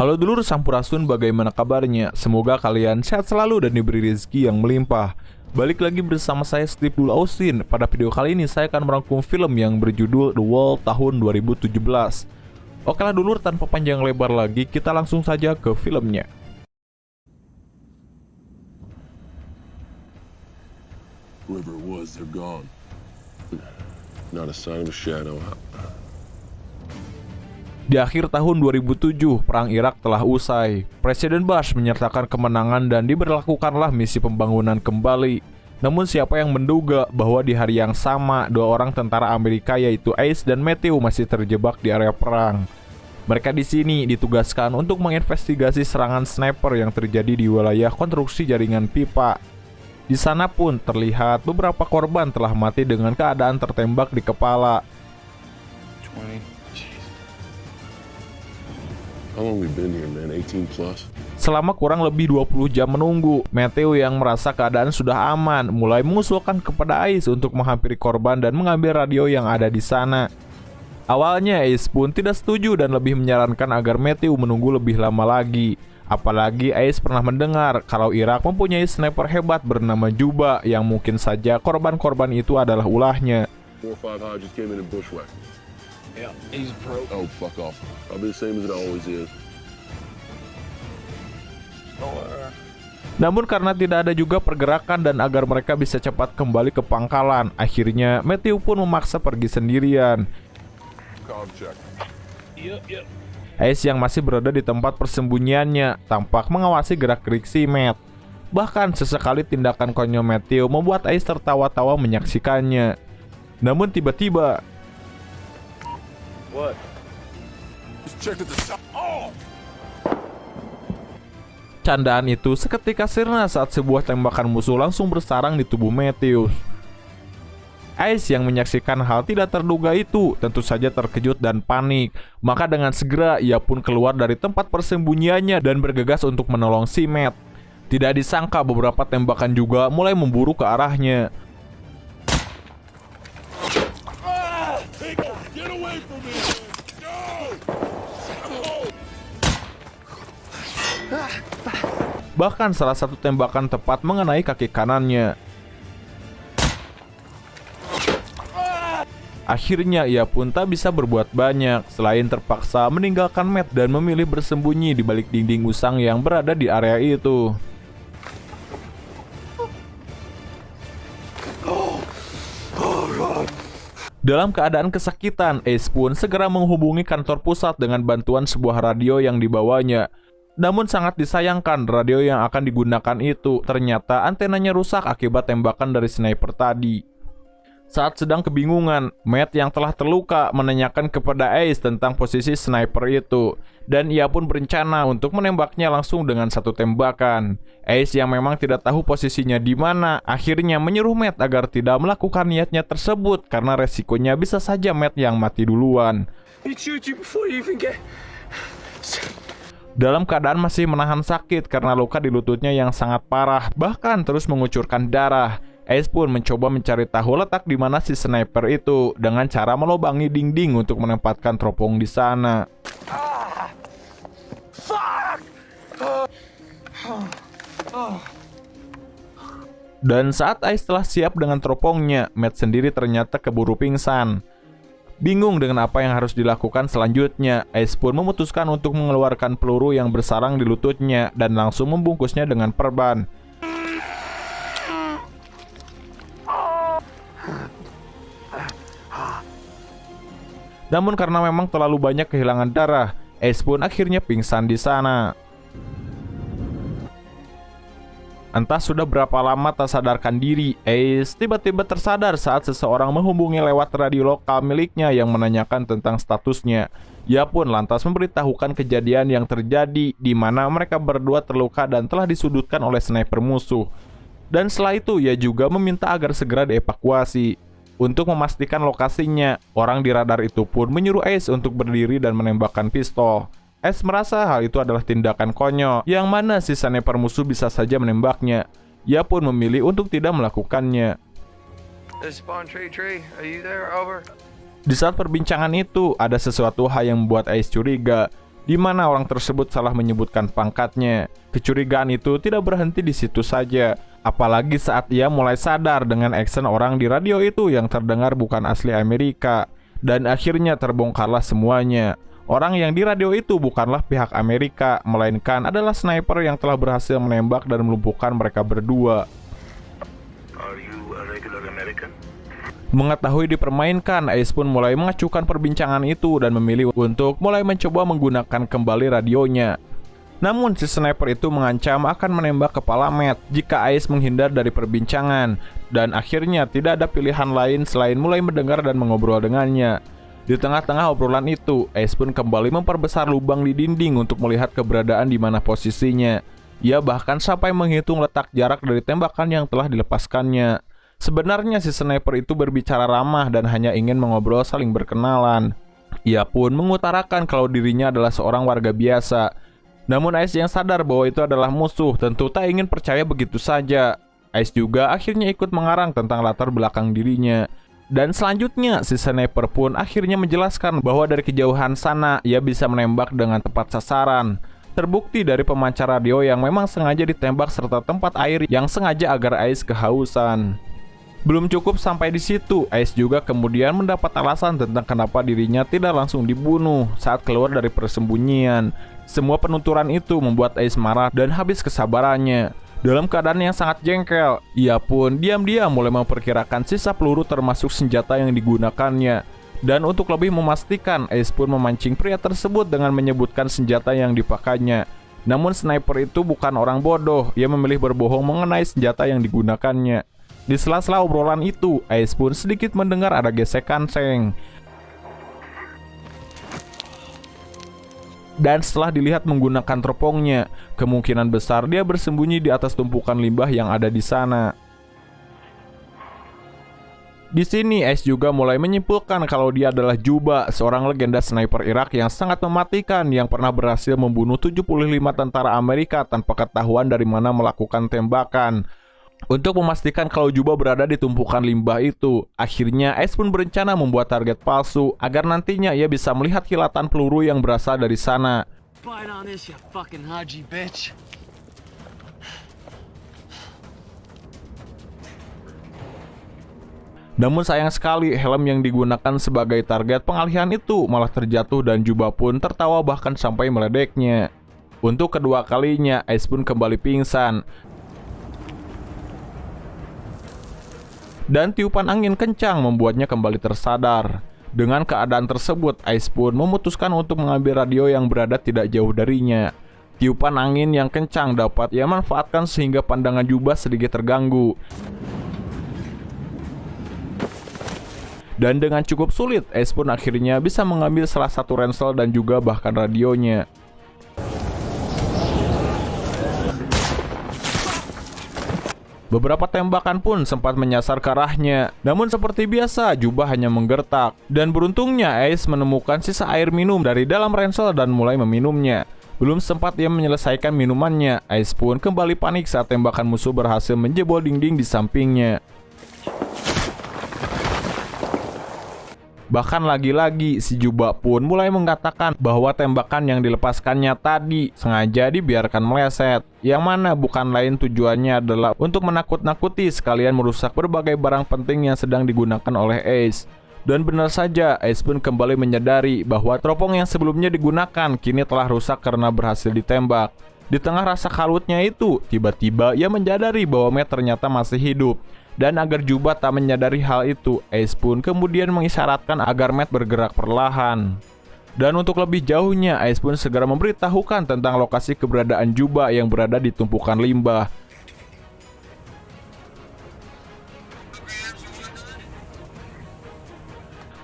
Halo dulur Sampurasun, bagaimana kabarnya? Semoga kalian sehat selalu dan diberi rezeki yang melimpah. Balik lagi bersama saya Steve Dul Austin. Pada video kali ini saya akan merangkum film yang berjudul The Wall tahun 2017. Oke lah dulur, tanpa panjang lebar lagi, kita langsung saja ke filmnya. Whoever it was, they're gone. Not a sign of a shadow. Di akhir tahun 2007, Perang Irak telah usai. Presiden Bush menyertakan kemenangan dan diberlakukanlah misi pembangunan kembali. Namun siapa yang menduga bahwa di hari yang sama, dua orang tentara Amerika yaitu Ace dan Matthew masih terjebak di area perang. Mereka di sini ditugaskan untuk menginvestigasi serangan sniper yang terjadi di wilayah konstruksi jaringan pipa. Di sana pun terlihat beberapa korban telah mati dengan keadaan tertembak di kepala. 20. How long we been here, man? 18 plus? Selama kurang lebih 20 jam menunggu, Matthew yang merasa keadaan sudah aman mulai mengusulkan kepada Ace untuk menghampiri korban dan mengambil radio yang ada di sana. Awalnya Ace pun tidak setuju dan lebih menyarankan agar Matthew menunggu lebih lama lagi. Apalagi Ace pernah mendengar kalau Irak mempunyai sniper hebat bernama Juba yang mungkin saja korban-korban itu adalah ulahnya. 4 or 5 Hodge just came in and bushwhacked. Yeah, he's a pro. Oh, fuck off. Probably the same as it always is. Namun karena tidak ada juga pergerakan dan agar mereka bisa cepat kembali ke pangkalan, akhirnya Matthew pun memaksa pergi sendirian. Comm check. Yep. Ace yang masih berada di tempat persembunyiannya tampak mengawasi gerak-gerik si Matt. Bahkan sesekali tindakan konyol Matthew membuat Ace tertawa-tawa menyaksikannya. Namun tiba-tiba What? Just checked at the side. Oh! candaan itu seketika sirna saat sebuah tembakan musuh langsung bersarang di tubuh Matthew. Ace yang menyaksikan hal tidak terduga itu tentu saja terkejut dan panik. Maka dengan segera ia pun keluar dari tempat persembunyiannya dan bergegas untuk menolong si Matt. Tidak disangka beberapa tembakan juga mulai memburu ke arahnya. Get away from me! Bahkan salah satu tembakan tepat mengenai kaki kanannya. Akhirnya ia pun tak bisa berbuat banyak selain terpaksa meninggalkan Matt dan memilih bersembunyi di balik dinding usang yang berada di area itu. Dalam keadaan kesakitan, Ace pun segera menghubungi kantor pusat dengan bantuan sebuah radio yang dibawanya. Namun sangat disayangkan, radio yang akan digunakan itu ternyata antenanya rusak akibat tembakan dari sniper tadi. Saat sedang kebingungan, Matt yang telah terluka menanyakan kepada Ace tentang posisi sniper itu, dan ia pun berencana untuk menembaknya langsung dengan satu tembakan. Ace yang memang tidak tahu posisinya di mana, akhirnya menyuruh Matt agar tidak melakukan niatnya tersebut karena resikonya bisa saja Matt yang mati duluan. He'd shoot you before you even get. Dalam keadaan masih menahan sakit karena luka di lututnya yang sangat parah, bahkan terus mengucurkan darah. Ace pun mencoba mencari tahu letak di mana si sniper itu dengan cara melobangi dinding untuk menempatkan teropong di sana. Dan saat Ace telah siap dengan teropongnya, Matt sendiri ternyata keburu pingsan. Bingung dengan apa yang harus dilakukan selanjutnya, Ace pun memutuskan untuk mengeluarkan peluru yang bersarang di lututnya dan langsung membungkusnya dengan perban. Namun karena memang terlalu banyak kehilangan darah, Ace pun akhirnya pingsan di sana. Entah sudah berapa lama tak sadarkan diri, Ace tiba-tiba tersadar saat seseorang menghubungi lewat radio lokal miliknya yang menanyakan tentang statusnya. Ia pun lantas memberitahukan kejadian yang terjadi di mana mereka berdua terluka dan telah disudutkan oleh sniper musuh. Dan setelah itu ia juga meminta agar segera dievakuasi. Untuk memastikan lokasinya, orang di radar itu pun menyuruh Ace untuk berdiri dan menembakkan pistol. Ace merasa hal itu adalah tindakan konyol, yang mana si sniper musuh bisa saja menembaknya. Ia pun memilih untuk tidak melakukannya. Di saat perbincangan itu, ada sesuatu hal yang membuat Ace curiga. di mana orang tersebut salah menyebutkan pangkatnya. Kecurigaan itu tidak berhenti di situ saja, apalagi saat ia mulai sadar dengan aksen orang di radio itu yang terdengar bukan asli Amerika. Dan akhirnya terbongkarlah semuanya. Orang yang di radio itu bukanlah pihak Amerika, melainkan adalah sniper yang telah berhasil menembak dan melumpuhkan mereka berdua. Are you a regular American? Mengetahui dipermainkan, Ace pun mulai mengacuhkan perbincangan itu dan memilih untuk mulai mencoba menggunakan kembali radionya. Namun si sniper itu mengancam akan menembak kepala Matt jika Ace menghindar dari perbincangan, dan akhirnya tidak ada pilihan lain selain mulai mendengar dan mengobrol dengannya. Di tengah-tengah obrolan itu, Ace pun kembali memperbesar lubang di dinding untuk melihat keberadaan di mana posisinya. Ia bahkan sampai menghitung letak jarak dari tembakan yang telah dilepaskannya. Sebenarnya si sniper itu berbicara ramah dan hanya ingin mengobrol saling berkenalan. Ia pun mengutarakan kalau dirinya adalah seorang warga biasa. Namun Ace yang sadar bahwa itu adalah musuh tentu tak ingin percaya begitu saja. Ace juga akhirnya ikut mengarang tentang latar belakang dirinya. Dan selanjutnya si sniper pun akhirnya menjelaskan bahwa dari kejauhan sana ia bisa menembak dengan tepat sasaran. Terbukti dari pemancar radio yang memang sengaja ditembak serta tempat air yang sengaja agar Ace kehausan. Belum cukup sampai di situ, Ace juga kemudian mendapat alasan tentang kenapa dirinya tidak langsung dibunuh saat keluar dari persembunyian. Semua penuturan itu membuat Ace marah dan habis kesabarannya. Dalam keadaan yang sangat jengkel, ia pun diam-diam mulai memperkirakan sisa peluru termasuk senjata yang digunakannya. Dan untuk lebih memastikan, Ace pun memancing pria tersebut dengan menyebutkan senjata yang dipakainya. Namun sniper itu bukan orang bodoh, ia memilih berbohong mengenai senjata yang digunakannya. Di sela-sela obrolan itu, Ace pun sedikit mendengar ada gesekan seng. Dan setelah dilihat menggunakan teropongnya, kemungkinan besar dia bersembunyi di atas tumpukan limbah yang ada di sana. Di sini Ace juga mulai menyimpulkan kalau dia adalah Juba, seorang legenda sniper Irak yang sangat mematikan yang pernah berhasil membunuh 75 tentara Amerika tanpa ketahuan dari mana melakukan tembakan. Untuk memastikan kalau Juba berada di tumpukan limbah itu, akhirnya Ace pun berencana membuat target palsu agar nantinya ia bisa melihat kilatan peluru yang berasal dari sana. Bite on this, you fucking Haji bitch. Namun sayang sekali, helm yang digunakan sebagai target pengalihan itu malah terjatuh dan Juba pun tertawa bahkan sampai meledeknya. Untuk kedua kalinya, Ace pun kembali pingsan. Dan tiupan angin kencang membuatnya kembali tersadar. Dengan keadaan tersebut, Ace pun memutuskan untuk mengambil radio yang berada tidak jauh darinya. Tiupan angin yang kencang dapat ia manfaatkan sehingga pandangan Juba sedikit terganggu. Dan dengan cukup sulit, Ace pun akhirnya bisa mengambil salah satu ransel dan juga bahkan radionya. Beberapa tembakan pun sempat menyasar ke arahnya. Namun seperti biasa, Juba hanya menggertak. Dan beruntungnya Ace menemukan sisa air minum dari dalam ransel dan mulai meminumnya. Belum sempat ia menyelesaikan minumannya, Ace pun kembali panik saat tembakan musuh berhasil menjebol dinding di sampingnya. Bahkan lagi-lagi si Juba pun mulai mengatakan bahwa tembakan yang dilepaskannya tadi sengaja dibiarkan meleset, yang mana bukan lain tujuannya adalah untuk menakut-nakuti sekalian merusak berbagai barang penting yang sedang digunakan oleh Ace. Dan benar saja, Ace pun kembali menyadari bahwa teropong yang sebelumnya digunakan kini telah rusak karena berhasil ditembak. Di tengah rasa kalutnya itu, tiba-tiba ia menyadari bahwa Matt ternyata masih hidup. Dan agar Juba tak menyadari hal itu, Ace pun kemudian mengisyaratkan agar Matt bergerak perlahan. Dan untuk lebih jauhnya, Ace pun segera memberitahukan tentang lokasi keberadaan Juba yang berada di tumpukan limbah.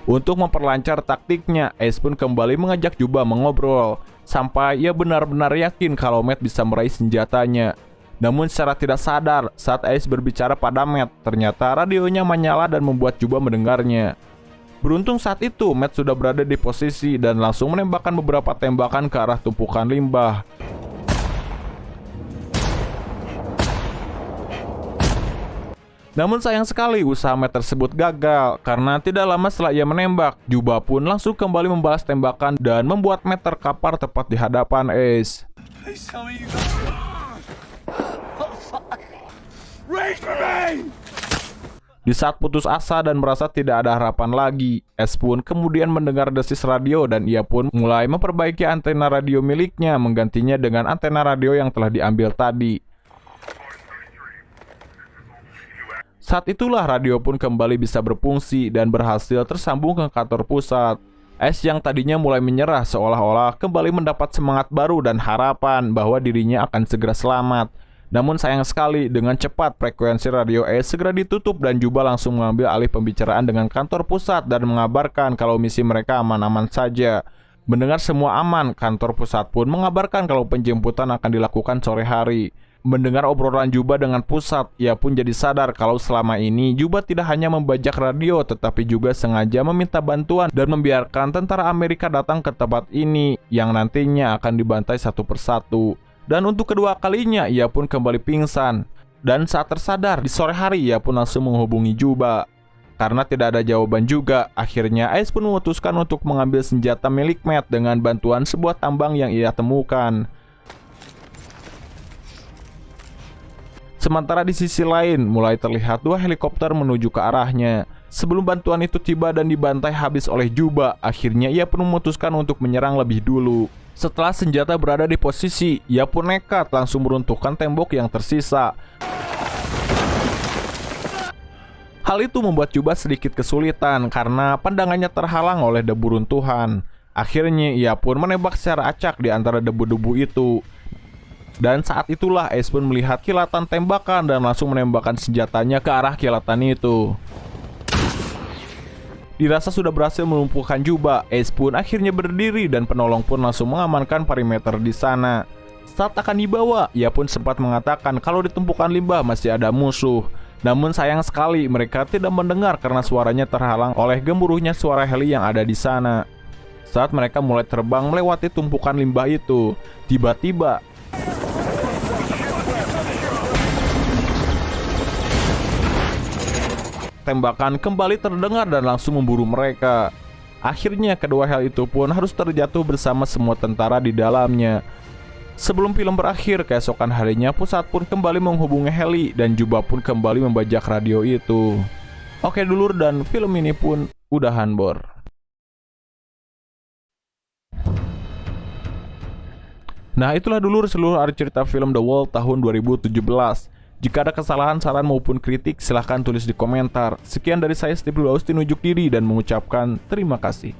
Untuk memperlancar taktiknya, Ace pun kembali mengajak Juba mengobrol, sampai ia benar-benar yakin kalau Matt bisa meraih senjatanya. Namun secara tidak sadar, saat Ace berbicara pada Matt, ternyata radionya menyala dan membuat Juba mendengarnya. Beruntung saat itu, Matt sudah berada di posisi dan langsung menembakkan beberapa tembakan ke arah tumpukan limbah. Namun sayang sekali usaha Matt tersebut gagal, karena tidak lama setelah ia menembak, Juba pun langsung kembali membalas tembakan dan membuat Matt terkapar tepat di hadapan Ace. Please tell me you Race for me! Di saat putus asa dan merasa tidak ada harapan lagi, Ace pun kemudian mendengar desis radio dan ia pun mulai memperbaiki antena radio miliknya, menggantinya dengan antena radio yang telah diambil tadi. Saat itulah radio pun kembali bisa berfungsi dan berhasil tersambung ke kantor pusat. Ace yang tadinya mulai menyerah seolah-olah kembali mendapat semangat baru dan harapan bahwa dirinya akan segera selamat. Namun sayang sekali, dengan cepat frekuensi radio Ace segera ditutup dan Juba langsung mengambil alih pembicaraan dengan kantor pusat dan mengabarkan kalau misi mereka aman-aman saja. Mendengar semua aman, kantor pusat pun mengabarkan kalau penjemputan akan dilakukan sore hari. Mendengar obrolan Juba dengan pusat, ia pun jadi sadar kalau selama ini Juba tidak hanya membajak radio tetapi juga sengaja meminta bantuan dan membiarkan tentara Amerika datang ke tempat ini yang nantinya akan dibantai satu persatu. Dan untuk kedua kalinya ia pun kembali pingsan. Dan saat tersadar di sore hari ia pun langsung menghubungi Juba. Karena tidak ada jawaban juga, akhirnya Ace pun memutuskan untuk mengambil senjata milik Matt dengan bantuan sebuah tambang yang ia temukan. Sementara di sisi lain, mulai terlihat dua helikopter menuju ke arahnya. Sebelum bantuan itu tiba dan dibantai habis oleh Juba, akhirnya ia pun memutuskan untuk menyerang lebih dulu. Setelah senjata berada di posisi, ia pun nekat langsung meruntuhkan tembok yang tersisa. Hal itu membuat Juba sedikit kesulitan karena pandangannya terhalang oleh debu runtuhan. Akhirnya ia pun menembak secara acak di antara debu-debu itu. Dan saat itulah Ace pun melihat kilatan tembakan dan langsung menembakkan senjatanya ke arah kilatan itu. Dirasa sudah berhasil melumpuhkan Juba, Ace pun akhirnya berdiri dan penolong pun langsung mengamankan perimeter di sana. Saat akan dibawa, ia pun sempat mengatakan kalau di tumpukan limbah masih ada musuh. Namun sayang sekali mereka tidak mendengar karena suaranya terhalang oleh gemuruhnya suara heli yang ada di sana. Saat mereka mulai terbang melewati tumpukan limbah itu, tiba-tiba tembakan kembali terdengar dan langsung memburu mereka. Akhirnya kedua heli itu pun harus terjatuh bersama semua tentara di dalamnya. Sebelum film berakhir, keesokan harinya pusat pun kembali menghubungi heli dan Juba pun kembali membajak radio itu. Oke dulur, dan film ini pun udahan bor. Nah itulah dulur seluruh arti cerita film The Wall tahun 2017. Jika ada kesalahan, saran maupun kritik, silahkan tulis di komentar. Sekian dari saya, Steve Austin, unjuk diri dan mengucapkan terima kasih.